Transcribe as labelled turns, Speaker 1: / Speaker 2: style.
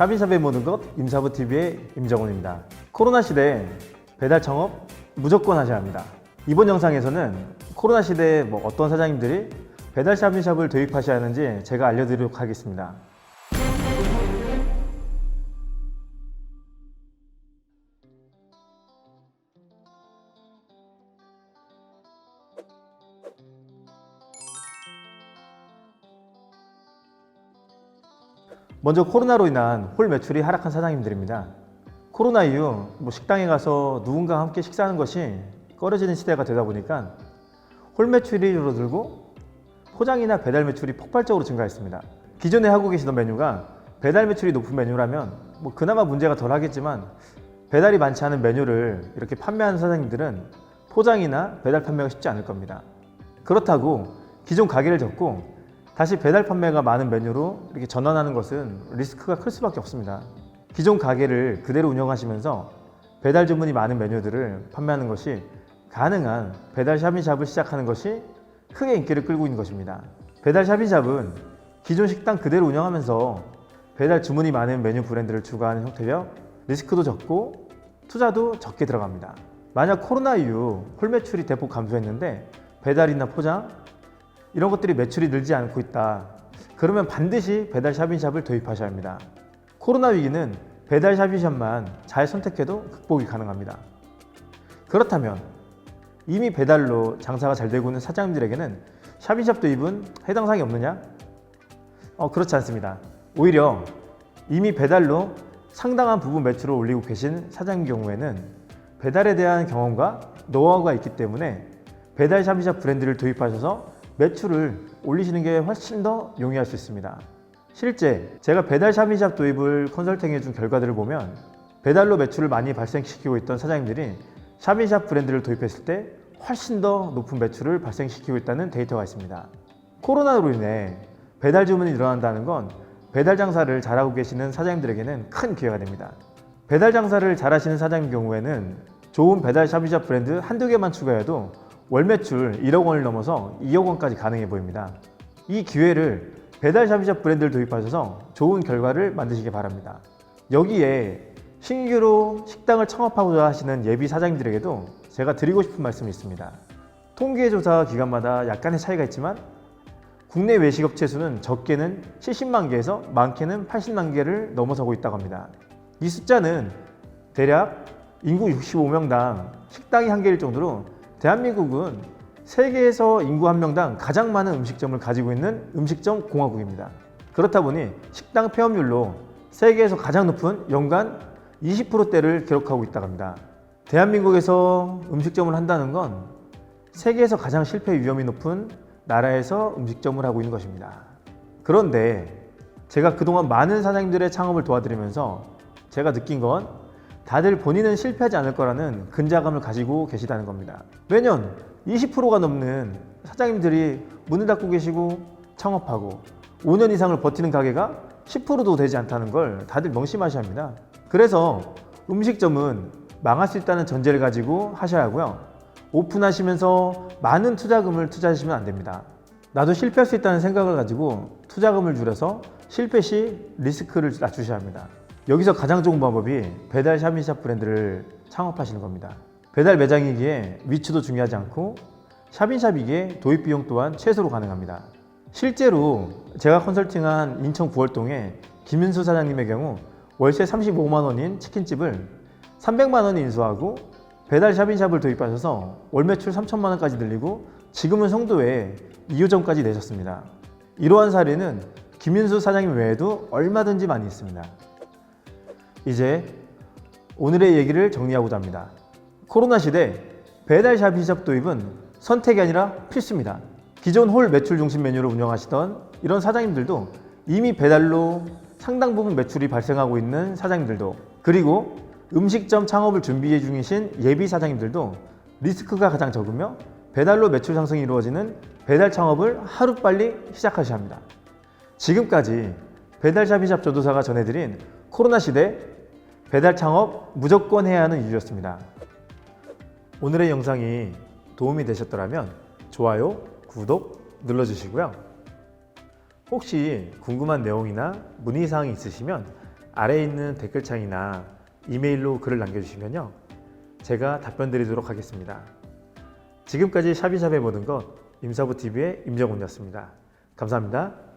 Speaker 1: 샵인샵의 모든 것 임사부TV의 임정훈입니다. 코로나 시대에 배달 창업 무조건 하셔야 합니다. 이번 영상에서는 코로나 시대에 어떤 사장님들이 배달 샵인샵을 도입하셔야 하는지 제가 알려드리도록 하겠습니다. 먼저 코로나로 인한 홀 매출이 하락한 사장님들입니다. 코로나 이후 식당에 가서 누군가와 함께 식사하는 것이 꺼려지는 시대가 되다 보니까 홀 매출이 줄어들고 포장이나 배달 매출이 폭발적으로 증가했습니다. 기존에 하고 계시던 메뉴가 배달 매출이 높은 메뉴라면 그나마 문제가 덜 하겠지만, 배달이 많지 않은 메뉴를 이렇게 판매하는 사장님들은 포장이나 배달 판매가 쉽지 않을 겁니다. 그렇다고 기존 가게를 접고 다시 배달 판매가 많은 메뉴로 이렇게 전환하는 것은 리스크가 클 수밖에 없습니다. 기존 가게를 그대로 운영하시면서 배달 주문이 많은 메뉴들을 판매하는 것이 가능한 배달 샵인샵을 시작하는 것이 크게 인기를 끌고 있는 것입니다. 배달 샵인샵은 기존 식당 그대로 운영하면서 배달 주문이 많은 메뉴 브랜드를 추구하는 형태며 리스크도 적고 투자도 적게 들어갑니다. 만약 코로나 이후 홀 매출이 대폭 감소했는데 배달이나 포장 이런 것들이 매출이 늘지 않고 있다, 그러면 반드시 배달 샵인샵을 도입하셔야 합니다. 코로나 위기는 배달 샵인샵만 잘 선택해도 극복이 가능합니다. 그렇다면 이미 배달로 장사가 잘 되고 있는 사장님들에게는 샵인샵 도입은 해당 사항이 없느냐? 그렇지 않습니다. 오히려 이미 배달로 상당한 부분 매출을 올리고 계신 사장님 경우에는 배달에 대한 경험과 노하우가 있기 때문에 배달 샵인샵 브랜드를 도입하셔서 매출을 올리시는 게 훨씬 더 용이할 수 있습니다. 실제 제가 배달 샵인샵 도입을 컨설팅해 준 결과들을 보면 배달로 매출을 많이 발생시키고 있던 사장님들이 샵인샵 브랜드를 도입했을 때 훨씬 더 높은 매출을 발생시키고 있다는 데이터가 있습니다. 코로나로 인해 배달 주문이 늘어난다는 건 배달 장사를 잘하고 계시는 사장님들에게는 큰 기회가 됩니다. 배달 장사를 잘하시는 사장님 경우에는 좋은 배달 샵인샵 브랜드 한두 개만 추가해도 월 매출 1억 원을 넘어서 2억 원까지 가능해 보입니다. 이 기회를 배달 샵인샵 브랜드를 도입하셔서 좋은 결과를 만드시기 바랍니다. 여기에 신규로 식당을 창업하고자 하시는 예비 사장님들에게도 제가 드리고 싶은 말씀이 있습니다. 통계조사 기관마다 약간의 차이가 있지만 국내 외식업체 수는 적게는 70만 개에서 많게는 80만 개를 넘어서고 있다고 합니다. 이 숫자는 대략 인구 65명당 식당이 한 개일 정도로 대한민국은 세계에서 인구 한 명당 가장 많은 음식점을 가지고 있는 음식점 공화국입니다. 그렇다 보니 식당 폐업률로 세계에서 가장 높은 연간 20%대를 기록하고 있다고 합니다. 대한민국에서 음식점을 한다는 건 세계에서 가장 실패 위험이 높은 나라에서 음식점을 하고 있는 것입니다. 그런데 제가 그동안 많은 사장님들의 창업을 도와드리면서 제가 느낀 건 다들 본인은 실패하지 않을 거라는 근자감을 가지고 계시다는 겁니다. 매년 20%가 넘는 사장님들이 문을 닫고 계시고 창업하고 5년 이상을 버티는 가게가 10%도 되지 않다는 걸 다들 명심하셔야 합니다. 그래서 음식점은 망할 수 있다는 전제를 가지고 하셔야 하고요. 오픈하시면서 많은 투자금을 투자하시면 안 됩니다. 나도 실패할 수 있다는 생각을 가지고 투자금을 줄여서 실패 시 리스크를 낮추셔야 합니다. 여기서 가장 좋은 방법이 배달 샵인샵 브랜드를 창업하시는 겁니다. 배달 매장이기에 위치도 중요하지 않고 샵인샵이기에 도입 비용 또한 최소로 가능합니다. 실제로 제가 컨설팅한 인천 구월동의 김윤수 사장님의 경우 월세 35만 원인 치킨집을 300만 원에 인수하고 배달 샵인샵을 도입하셔서 월 매출 3천만 원까지 늘리고 지금은 송도에 2호점까지 내셨습니다. 이러한 사례는 김윤수 사장님 외에도 얼마든지 많이 있습니다. 이제 오늘의 얘기를 정리하고자 합니다. 코로나 시대 배달 샵인샵 도입은 선택이 아니라 필수입니다. 기존 홀 매출 중심 메뉴를 운영하시던 이런 사장님들도, 이미 배달로 상당 부분 매출이 발생하고 있는 사장님들도, 그리고 음식점 창업을 준비 중이신 예비 사장님들도 리스크가 가장 적으며 배달로 매출 상승이 이루어지는 배달 창업을 하루빨리 시작하셔야 합니다. 지금까지 배달 샵인샵 조도사가 전해드린 코로나 시대 배달 창업 무조건 해야 하는 이유였습니다. 오늘의 영상이 도움이 되셨더라면 좋아요, 구독 눌러주시고요. 혹시 궁금한 내용이나 문의사항이 있으시면 아래에 있는 댓글창이나 이메일로 글을 남겨주시면요, 제가 답변 드리도록 하겠습니다. 지금까지 샵이샵의 모든 것 임사부TV의 임정훈이었습니다. 감사합니다.